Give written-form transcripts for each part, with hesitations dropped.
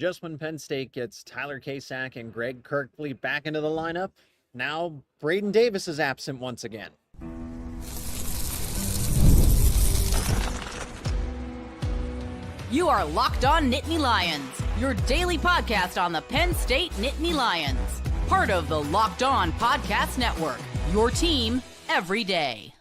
Just when Penn State gets Tyler Kasak and Greg Kerkvliet back into the lineup, now Braeden Davis is absent once again. You are Locked On Nittany Lions, your daily podcast on the Penn State Nittany Lions. Part of the Locked On Podcast Network, your team every day.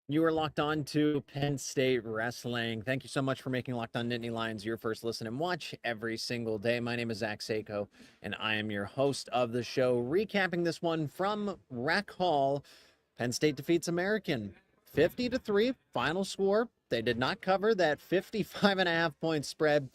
You are locked on to Penn State Wrestling. Thank you so much for making Locked On Nittany Lions your first listen and watch every single day. My name is Zach Seyko, and I am your host of the show. Recapping this one from Rec Hall, Penn State defeats American 50-3, final score. They did not cover that 55.5-point spread,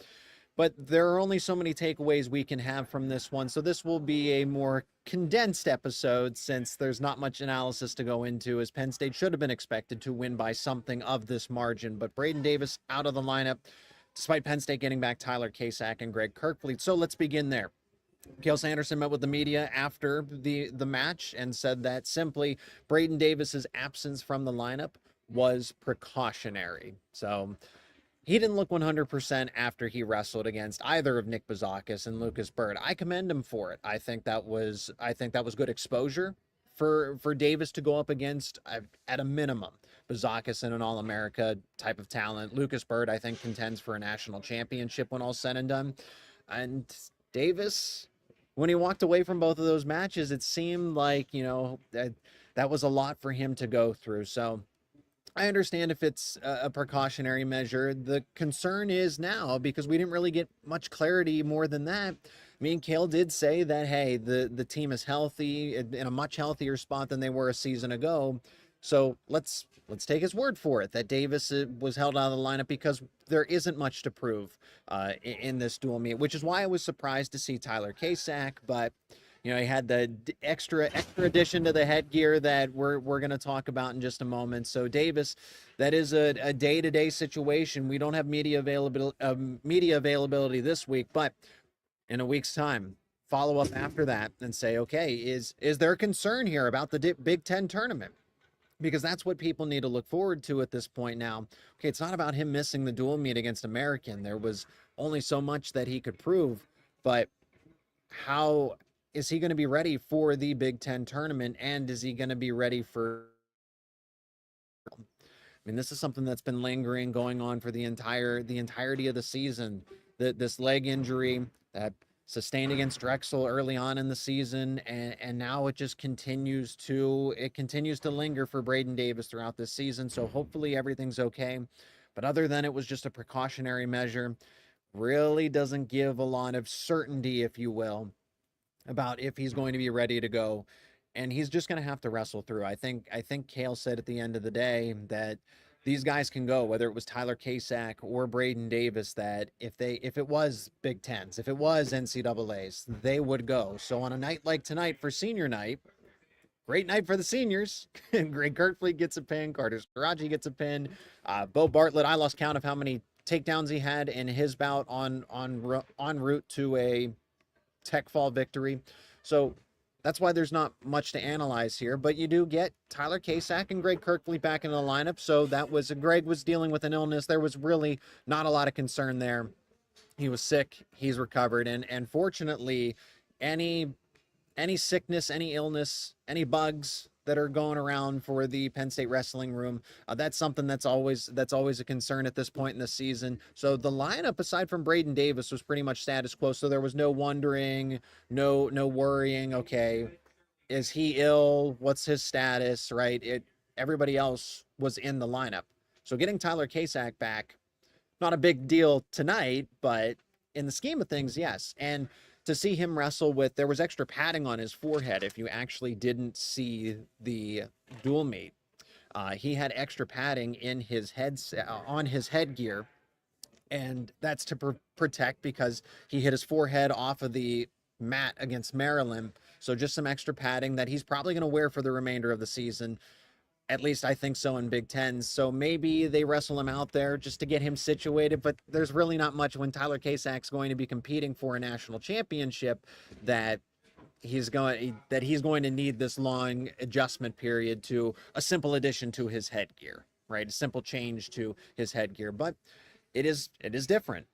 but there are only so many takeaways we can have from this one. So this will be a more condensed episode since there's not much analysis to go into, as Penn State should have been expected to win by something of this margin. But Braeden Davis out of the lineup, despite Penn State getting back Tyler Kasak and Greg Kerkvliet. So let's begin there. Cael Sanderson met with the media after the match and said that simply Braeden Davis's absence from the lineup was precautionary. So he didn't look 100% after he wrestled against either of Nick Bazakis and Lucas Byrd. I commend him for it. I think that was good exposure for Davis to go up against at a minimum. Bazakis in an All-America type of talent. Lucas Byrd, I think, contends for a national championship when all's said and done. And Davis, when he walked away from both of those matches, it seemed like, that was a lot for him to go through. So I understand if it's a precautionary measure. The concern is now, because we didn't really get much clarity more than that. Me and Cael did say that, hey, the team is healthy, in a much healthier spot than they were a season ago. So let's take his word for it that Davis was held out of the lineup, because there isn't much to prove in this dual meet, which is why I was surprised to see Tyler Kasak, but he had the extra addition to the headgear that we're going to talk about in just a moment. So Davis, that is a day-to-day situation. We don't have media availability this week, but in a week's time, follow up after that and say, okay, is there a concern here about the Big Ten tournament? Because that's what people need to look forward to at this point now. Okay, it's not about him missing the dual meet against American. There was only so much that he could prove, but how is he going to be ready for the Big Ten tournament, and is he going to be ready for... I mean, this is something that's been lingering, going on for the entirety of the season. This leg injury that sustained against Drexel early on in the season, and now it just continues to linger for Braeden Davis throughout this season. So hopefully everything's okay. But other than it was just a precautionary measure, really doesn't give a lot of certainty, if you will, about if he's going to be ready to go. And he's just going to have to wrestle through. I think Cael said at the end of the day that these guys can go, whether it was Tyler Kasak or Braeden Davis, that if it was Big Tens, if it was NCAAs, they would go. So on a night like tonight for senior night, great night for the seniors. Greg Kerkvliet gets a pin. Carter Saraji gets a pin. Bo Bartlett, I lost count of how many takedowns he had in his bout en route to a tech fall victory. So that's why there's not much to analyze here, but you do get Tyler Kasak and Greg Kerkvliet back in the lineup. So Greg was dealing with an illness. There was really not a lot of concern there. He was sick. He's recovered. And fortunately, any sickness, any illness, any bugs that are going around for the Penn State wrestling room, that's something that's always a concern at this point in the season. So the lineup, aside from Braeden Davis, was pretty much status quo. So there was no wondering, no worrying. Okay, is he ill? What's his status? Right? Everybody else was in the lineup. So getting Tyler Kasak back, not a big deal tonight, but in the scheme of things, yes. And to see him wrestle there was extra padding on his forehead. If you actually didn't see the dual meet, he had extra padding in his on his headgear, and that's to protect, because he hit his forehead off of the mat against Maryland. So just some extra padding that he's probably going to wear for the remainder of the season. At least I think so in Big Tens. So maybe they wrestle him out there just to get him situated, but there's really not much when Tyler Kasak's going to be competing for a national championship that he's going to need this long adjustment period to a simple addition to his headgear, right? A simple change to his headgear, but it is different.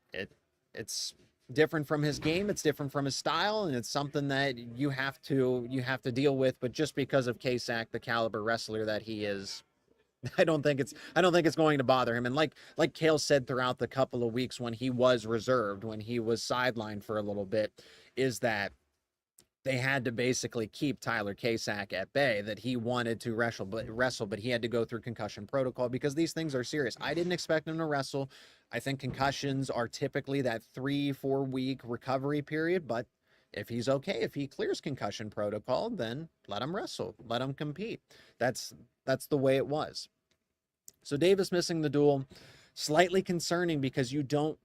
It's different from his game, it's different from his style, and it's something that you have to deal with. But just because of Kasak, the caliber wrestler that he is, I don't think it's going to bother him. And like Kale said throughout the couple of weeks when he was reserved, when he was sidelined for a little bit, is that they had to basically keep Tyler Kasak at bay, that he wanted to wrestle, but he had to go through concussion protocol because these things are serious. I didn't expect him to wrestle. I think concussions are typically that 3-4 week recovery period, but if he's okay, if he clears concussion protocol, then let him wrestle, let him compete. That's the way it was. So Davis missing the duel, slightly concerning because you don't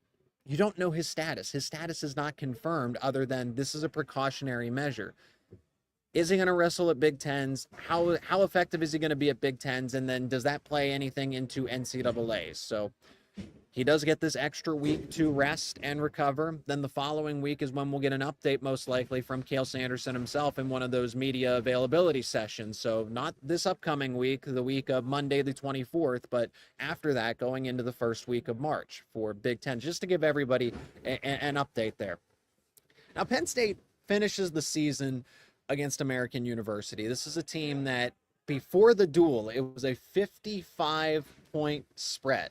know his status. His status is not confirmed other than this is a precautionary measure. Is he going to wrestle at Big Tens? How effective is he going to be at Big Tens? And then does that play anything into NCAAs? So he does get this extra week to rest and recover. Then the following week is when we'll get an update, most likely from Cale Sanderson himself in one of those media availability sessions. So not this upcoming week, the week of Monday the 24th, but after that, going into the first week of March for Big Ten, just to give everybody an update there. Now, Penn State finishes the season against American University. This is a team that before the duel, it was a 55-point spread,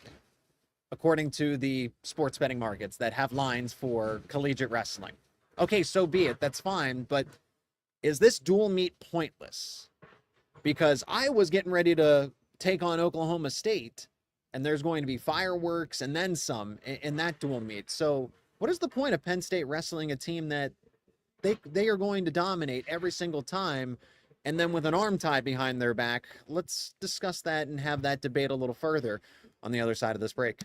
according to the sports betting markets that have lines for collegiate wrestling. Okay, so be it. That's fine. But is this dual meet pointless? Because I was getting ready to take on Oklahoma State, and there's going to be fireworks and then some in that dual meet. So what is the point of Penn State wrestling a team that they are going to dominate every single time, and then with an arm tied behind their back? Let's discuss that and have that debate a little further on the other side of this break.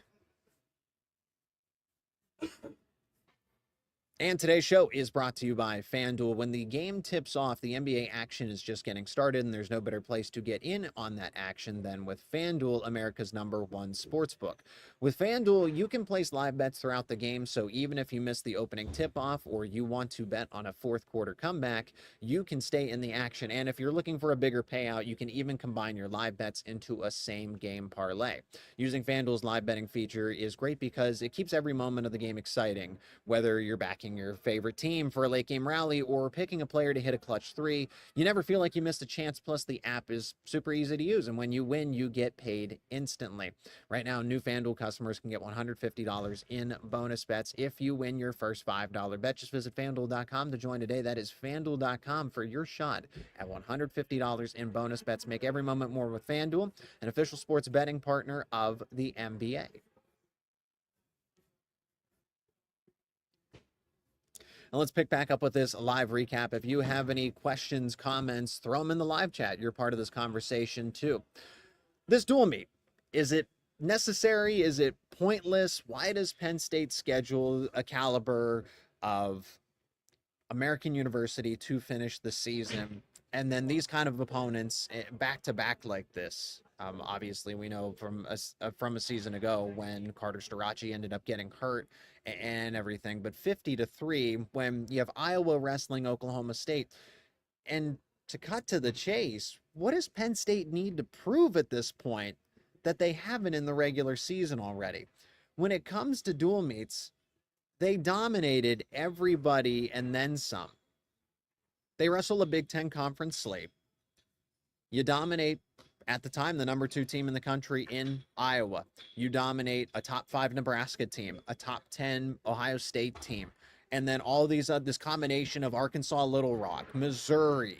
And today's show is brought to you by FanDuel. When the game tips off, the NBA action is just getting started, and there's no better place to get in on that action than with FanDuel, America's #1 sportsbook. With FanDuel, you can place live bets throughout the game, so even if you miss the opening tip-off or you want to bet on a fourth quarter comeback, you can stay in the action. And if you're looking for a bigger payout, you can even combine your live bets into a same-game parlay. Using FanDuel's live betting feature is great because it keeps every moment of the game exciting, whether you're backing your favorite team for a late game rally or picking a player to hit a clutch three. You never feel like you missed a chance. Plus, the app is super easy to use, and when you win, you get paid instantly. Right now, new FanDuel customers can get $150 in bonus bets if you win your first $5 bet. Just visit FanDuel.com to join today. That is FanDuel.com for your shot at $150 in bonus bets. Make every moment more with FanDuel, an official sports betting partner of the NBA. Now let's pick back up with this live recap. If you have any questions, comments, throw them in the live chat. You're part of this conversation too. This dual meet, is it necessary? Is it pointless? Why does Penn State schedule a caliber of American University to finish the season? And then these kind of opponents back to back like this. Obviously, we know from a season ago when Carter Starachi ended up getting hurt and everything. But 50-3 when you have Iowa wrestling Oklahoma State. And to cut to the chase, what does Penn State need to prove at this point that they haven't in the regular season already? When it comes to dual meets, they dominated everybody and then some. They wrestle a Big Ten conference slate. You dominate, at the time, the #2 team in the country in Iowa. You dominate a top 5 Nebraska team, a top 10 Ohio State team, and then all these this combination of Arkansas, Little Rock, Missouri,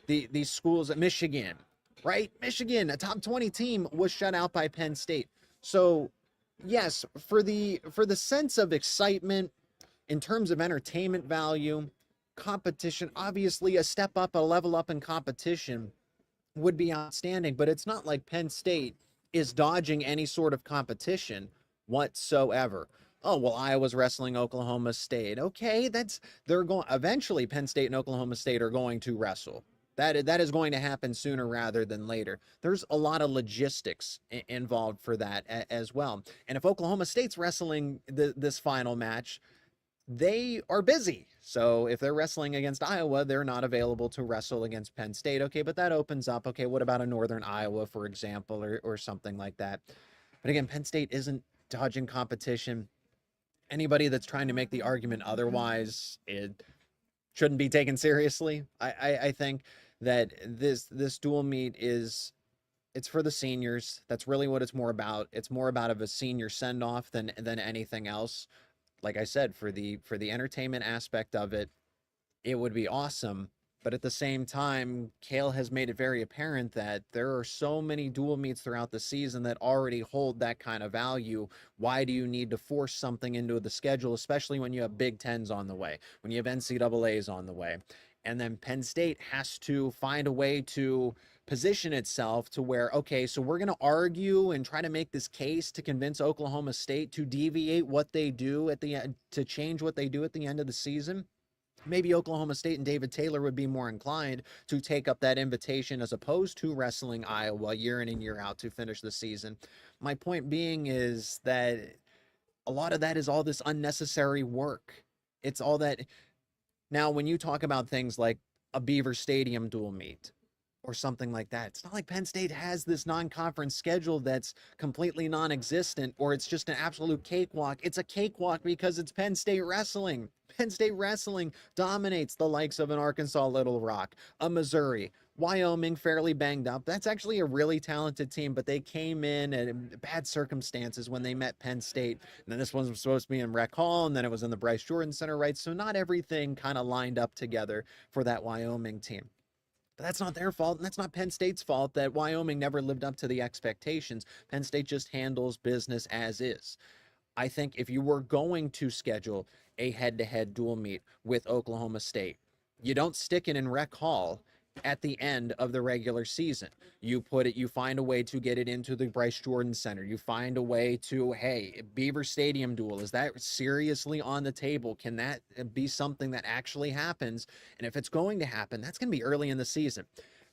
these schools at Michigan, right? Michigan, a top 20 team, was shut out by Penn State. So, yes, for the sense of excitement in terms of entertainment value, competition, obviously a step up, a level up in competition would be outstanding, but it's not like Penn State is dodging any sort of competition whatsoever. Oh, well, Iowa's wrestling Oklahoma State. Okay, they're going, eventually Penn State and Oklahoma State are going to wrestle. That is going to happen sooner rather than later. There's a lot of logistics involved for that as well. And if Oklahoma State's wrestling this final match, they are busy. So if they're wrestling against Iowa, they're not available to wrestle against Penn State. Okay, but that opens up, okay, what about a Northern Iowa, for example, or something like that? But again, Penn State isn't dodging competition. Anybody that's trying to make the argument otherwise, it shouldn't be taken seriously. I think that this dual meet it's for the seniors. That's really what it's more about. It's more about of a senior send off than anything else. Like I said, for the entertainment aspect of it, it would be awesome. But at the same time, Kale has made it very apparent that there are so many dual meets throughout the season that already hold that kind of value. Why do you need to force something into the schedule, especially when you have Big Tens on the way, when you have NCAAs on the way? And then Penn State has to find a way to position itself to where, okay, so we're going to argue and try to make this case to convince Oklahoma State to deviate what they do at the end, to change what they do at the end of the season. Maybe Oklahoma State and David Taylor would be more inclined to take up that invitation as opposed to wrestling Iowa year in and year out to finish the season. My point being is that a lot of that is all this unnecessary work. It's all that. Now, when you talk about things like a Beaver Stadium dual meet or something like that, it's not like Penn State has this non-conference schedule that's completely non-existent, or it's just an absolute cakewalk. It's a cakewalk because it's Penn State wrestling. Penn State wrestling dominates the likes of an Arkansas Little Rock, a Missouri, Wyoming, fairly banged up. That's actually a really talented team, but they came in at bad circumstances when they met Penn State. And then this one was supposed to be in Rec Hall, and then it was in the Bryce Jordan Center, right? So not everything kind of lined up together for that Wyoming team. But that's not their fault, and that's not Penn State's fault that Wyoming never lived up to the expectations. Penn State just handles business as is. I think if you were going to schedule a head-to-head dual meet with Oklahoma State, you don't stick it in Rec Hall at the end of the regular season. You find a way to get it into the Bryce Jordan Center. You find a way to, hey, Beaver Stadium duel, is that seriously on the table? Can that be something that actually happens? And if it's going to happen, that's going to be early in the season.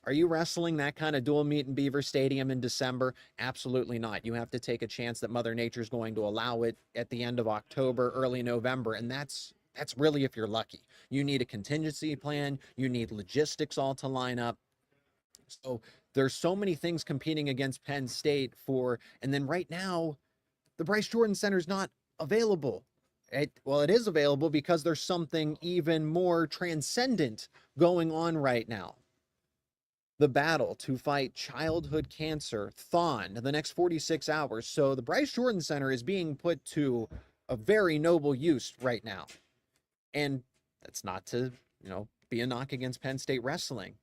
Are you wrestling that kind of dual meet in Beaver Stadium in December? Absolutely not. You have to take a chance that Mother Nature is going to allow it at the end of October, early November, and that's really if you're lucky. You need a contingency plan. You need logistics all to line up. So there's so many things competing against Penn State and then right now, the Bryce Jordan Center is not available. It is available because there's something even more transcendent going on right now. The battle to fight childhood cancer, thon, the next 46 hours. So the Bryce Jordan Center is being put to a very noble use right now. And that's not to, be a knock against Penn State wrestling.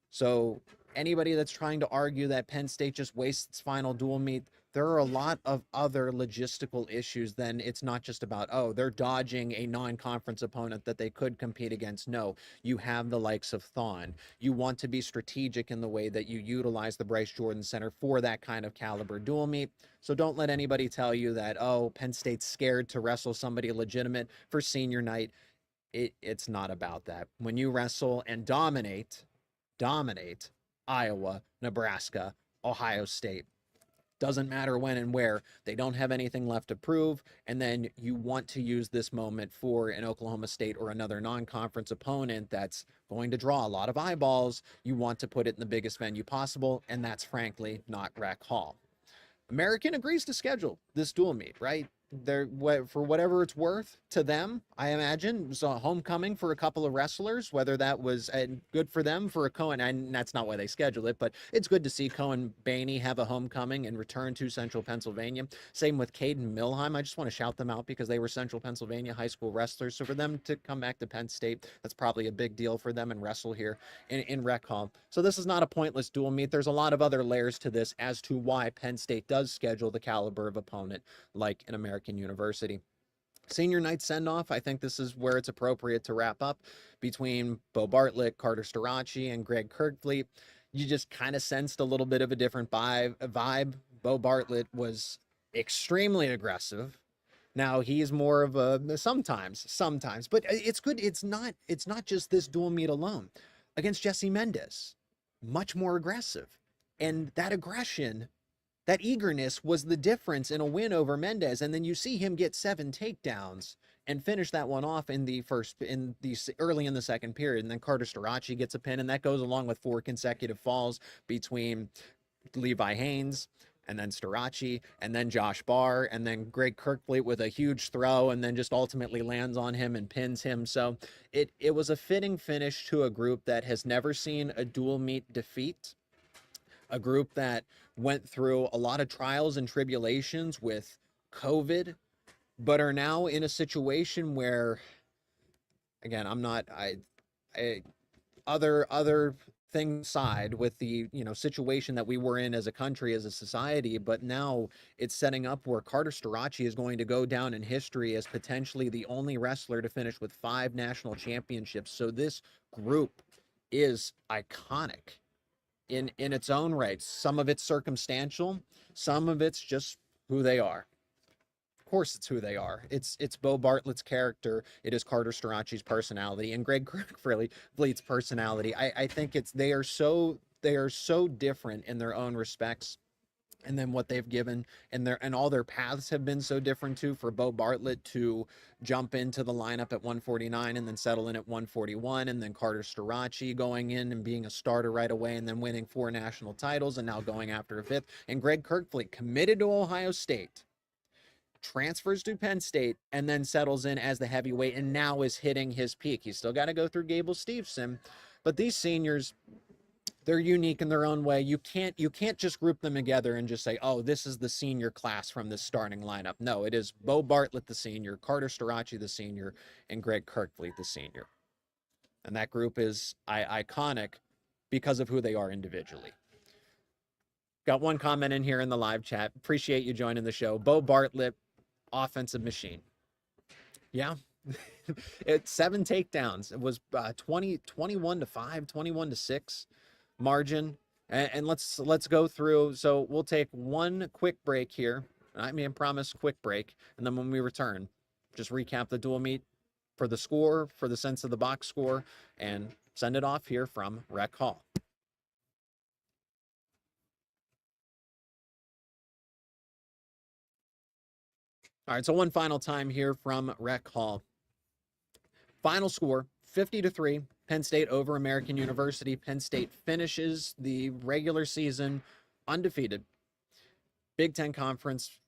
So anybody that's trying to argue that Penn State just wastes its final dual meet, there are a lot of other logistical issues. Then it's not just about, they're dodging a non-conference opponent that they could compete against. No, you have the likes of Thon. You want to be strategic in the way that you utilize the Bryce Jordan Center for that kind of caliber dual meet. So don't let anybody tell you that, Penn State's scared to wrestle somebody legitimate for senior night. It's not about that. When you wrestle and dominate Iowa, Nebraska, Ohio State, doesn't matter when and where, they don't have anything left to prove, and then you want to use this moment for an Oklahoma State or another non-conference opponent that's going to draw a lot of eyeballs. You want to put it in the biggest venue possible, and that's frankly not Rec Hall. American agrees to schedule this dual meet, right? For whatever it's worth to them, I imagine it was a homecoming for a couple of wrestlers, whether that was good for them for a Cohen, and that's not why they scheduled it, but it's good to see Cohen Baney have a homecoming and return to Central Pennsylvania. Same with Caden Milheim. I just want to shout them out because they were Central Pennsylvania high school wrestlers. So for them to come back to Penn State, that's probably a big deal for them and wrestle here in Rec Hall. So this is not a pointless dual meet. There's a lot of other layers to this as to why Penn State does schedule the caliber of opponent like an American University. Senior night send-off, I think this is where it's appropriate to wrap up between Bo Bartlett, Carter Starachi, and Greg Kerkvliet. You just kind of sensed a little bit of a different vibe. Bo Bartlett was extremely aggressive. Now he's more of a sometimes, but it's good. It's not just this dual meet alone. Against Jesse Mendez, much more aggressive. And that aggression, that eagerness was the difference in a win over Mendez. And then you see him get 7 takedowns and finish that one off early in the second period. And then Carter Starachi gets a pin, and that goes along with 4 consecutive falls between Levi Haynes, and then Starachi, and then Josh Barr, and then Greg Kerkvliet with a huge throw, and then just ultimately lands on him and pins him. So it was a fitting finish to a group that has never seen a dual meet defeat, a group that went through a lot of trials and tribulations with COVID, but are now in a situation where, again, other things aside with the situation that we were in as a country, as a society, but now it's setting up where Carter Starachi is going to go down in history as potentially the only wrestler to finish with 5 national championships. So this group is iconic in its own right. Some of it's circumstantial, some of it's just who they are. Of course it's who they are. It's Bo Bartlett's character. It is Carter Starachi's personality and Greg Kerkvliet's personality. I think they are so different in their own respects, and then what they've given, and all their paths have been so different too. For Bo Bartlett to jump into the lineup at 149 and then settle in at 141, and then Carter Starachi going in and being a starter right away and then winning 4 national titles and now going after a 5th, and Greg Kerkvliet committed to Ohio State, transfers to Penn State, and then settles in as the heavyweight and now is hitting his peak. He's still got to go through Gable Steveson, but these seniors, they're unique in their own way. You can't just group them together and just say, oh, this is the senior class from this starting lineup. No, it is Bo Bartlett the senior, Carter Starachi the senior, and Greg Kerkvliet the senior. And that group is iconic because of who they are individually. Got one comment in here in the live chat. Appreciate you joining the show. Bo Bartlett, offensive machine. Yeah. It's 7 takedowns. It was 21-5, 21-6 margin. And let's go through. So we'll take one quick break here. I promise quick break. And then when we return, just recap the dual meet for the score, for the sense of the box score, and send it off here from Rec Hall. All right, so one final time here from Rec Hall. Final score, 50-3, Penn State over American University. Penn State finishes the regular season undefeated. Big Ten Conference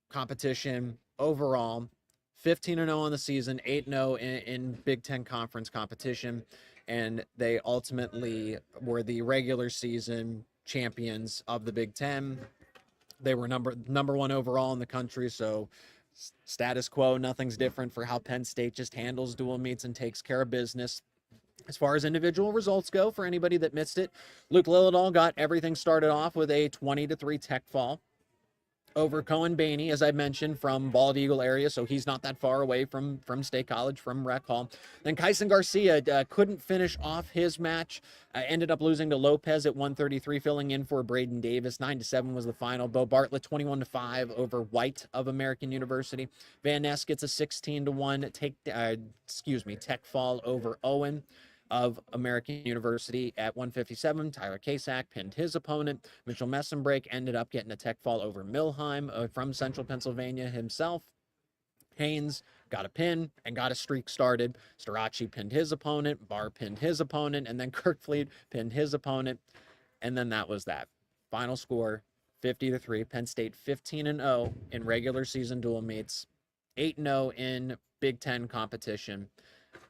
competition overall, 15-0 on the season, 8-0 in Big Ten Conference competition, and they ultimately were the regular season champions of the Big Ten. They were number 1 overall in the country, so status quo, nothing's different for how Penn State just handles dual meets and takes care of business. As far as individual results go, for anybody that missed it, Luke Lillidahl got everything started off with a 20-3 tech fall over Cohen Baney, as I mentioned, from Bald Eagle area, so he's not that far away from State College, from Rec Hall. Then Kyson Garcia couldn't finish off his match, ended up losing to Lopez at 133, filling in for Braeden Davis. 9-7 was the final. Bo Bartlett 21-5 over White of American University. Van Ness gets a 16-1 tech fall over Owen of American University at 157. Tyler Kasak pinned his opponent. Mitchell Messenbrake ended up getting a tech fall over Milheim from Central Pennsylvania himself. Haynes got a pin and got a streak started. Starachi pinned his opponent. Barr pinned his opponent. And then Kerkvliet pinned his opponent. And then that was that. Final score, 50-3. Penn State 15-0 in regular season dual meets. 8-0 in Big Ten competition.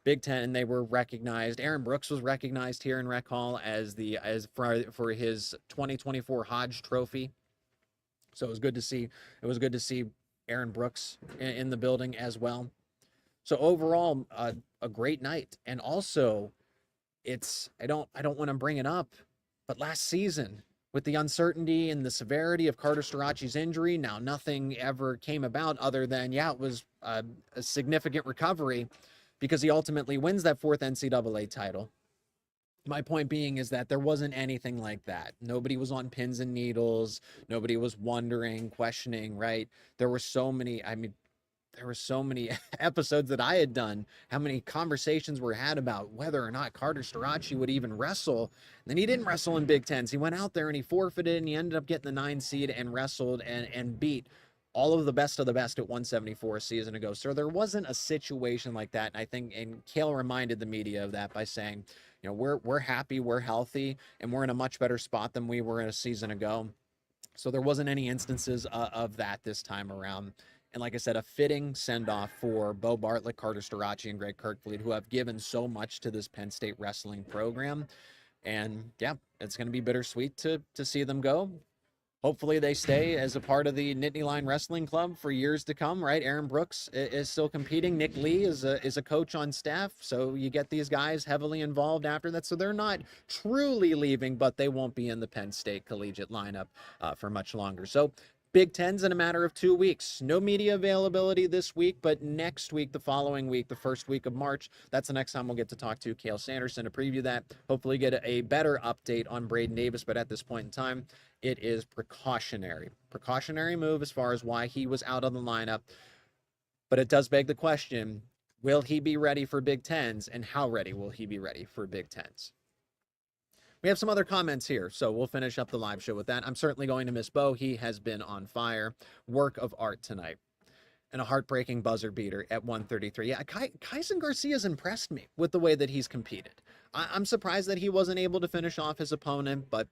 Big Ten, they were recognized. Aaron Brooks was recognized here in Rec Hall for his 2024 Hodge Trophy. So it was good to see. It was good to see Aaron Brooks in the building as well. So overall, a great night. And also, I don't want to bring it up, but last season, with the uncertainty and the severity of Carter Starachi's injury, now nothing ever came about other than, it was a significant recovery, because he ultimately wins that 4th NCAA title. My point being is that there wasn't anything like that. Nobody was on pins and needles. Nobody was wondering, questioning, right? There were so many episodes that I had done, how many conversations were had about whether or not Carter Starachi would even wrestle. And then he didn't wrestle in Big Tens. He went out there and he forfeited, and he ended up getting the 9 seed and wrestled and beat all of the best at 174 a season ago. So there wasn't a situation like that. And Kale reminded the media of that by saying, we're happy, we're healthy, and we're in a much better spot than we were in a season ago. So there wasn't any instances of that this time around. And like I said, a fitting send-off for Bo Bartlett, Carter Starachi, and Greg Kerkvliet, who have given so much to this Penn State wrestling program. And yeah, it's going to be bittersweet to see them go. Hopefully they stay as a part of the Nittany Lion Wrestling Club for years to come, right? Aaron Brooks is still competing. Nick Lee is a coach on staff. So you get these guys heavily involved after that. So they're not truly leaving, but they won't be in the Penn State collegiate lineup for much longer. So Big Ten's in a matter of 2 weeks. No media availability this week, but next week, the following week, the first week of March, that's the next time we'll get to talk to Cale Sanderson to preview that. Hopefully get a better update on Braeden Davis, but at this point in time, it is precautionary. Precautionary move as far as why he was out of the lineup. But it does beg the question, will he be ready for Big Tens, and how ready will he be ready for Big Tens? We have some other comments here, so we'll finish up the live show with that. I'm certainly going to miss Bo. He has been on fire. Work of art tonight. And a heartbreaking buzzer beater at 133. Yeah, Kasak Garcia's impressed me with the way that he's competed. I'm surprised that he wasn't able to finish off his opponent, but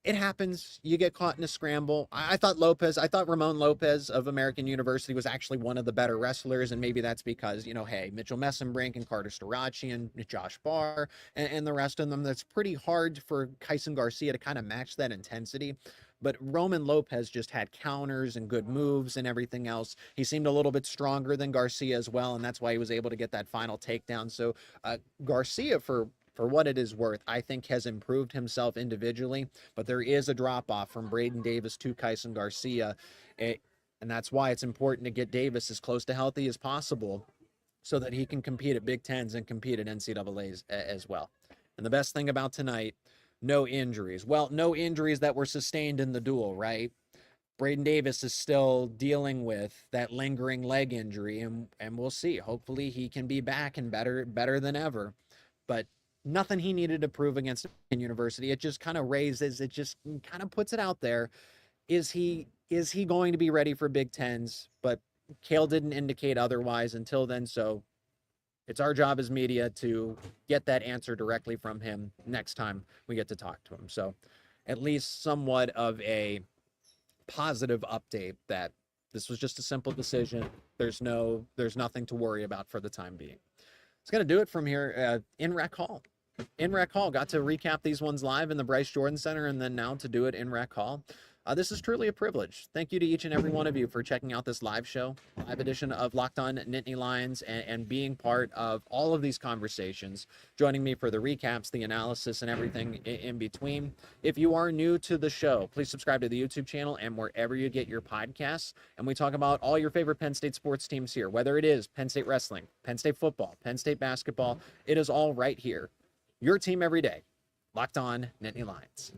it happens. You get caught in a scramble. I thought Ramon Lopez of American University was actually one of the better wrestlers, and maybe that's because, hey, Mitchell Messenbrink and Carter Starachi and Josh Barr and the rest of them, that's pretty hard for Kasak Garcia to kind of match that intensity. But Roman Lopez just had counters and good moves and everything else. He seemed a little bit stronger than Garcia as well, and that's why he was able to get that final takedown. So Garcia, for what it is worth, I think has improved himself individually, but there is a drop-off from Braeden Davis to Kasak Garcia, and that's why it's important to get Davis as close to healthy as possible so that he can compete at Big Tens and compete at NCAAs as well. And the best thing about tonight, no injuries. Well, no injuries that were sustained in the duel, right? Braeden Davis is still dealing with that lingering leg injury, and we'll see. Hopefully he can be back and better than ever. But nothing he needed to prove against Penn University. It just kind of puts it out there. Is he going to be ready for Big Tens? But Cale didn't indicate otherwise until then. So it's our job as media to get that answer directly from him next time we get to talk to him. So at least somewhat of a positive update that this was just a simple decision. There's nothing to worry about for the time being. It's going to do it from here in Rec Hall. In Rec Hall, got to recap these ones live in the Bryce Jordan Center, and then now to do it in Rec Hall. This is truly a privilege. Thank you to each and every one of you for checking out this live show, live edition of Locked On Nittany Lions, and being part of all of these conversations, joining me for the recaps, the analysis, and everything in between. If you are new to the show, please subscribe to the YouTube channel and wherever you get your podcasts. And we talk about all your favorite Penn State sports teams here, whether it is Penn State wrestling, Penn State football, Penn State basketball. It is all right here. Your team every day. Locked On Nittany Lions.